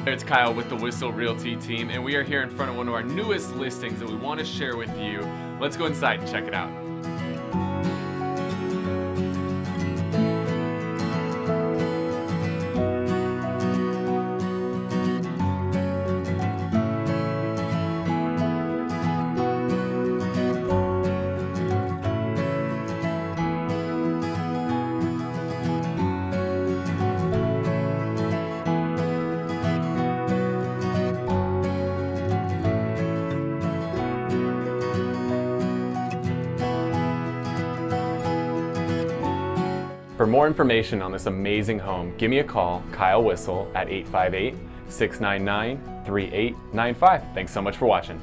It's Kyle with the Whissel Realty team, and we are here in front of one of our newest listings that we want to share with you. Let's go inside and check it out. For more information on this amazing home, give me a call, Kyle Whissel, at 858-699-3895. Thanks so much for watching.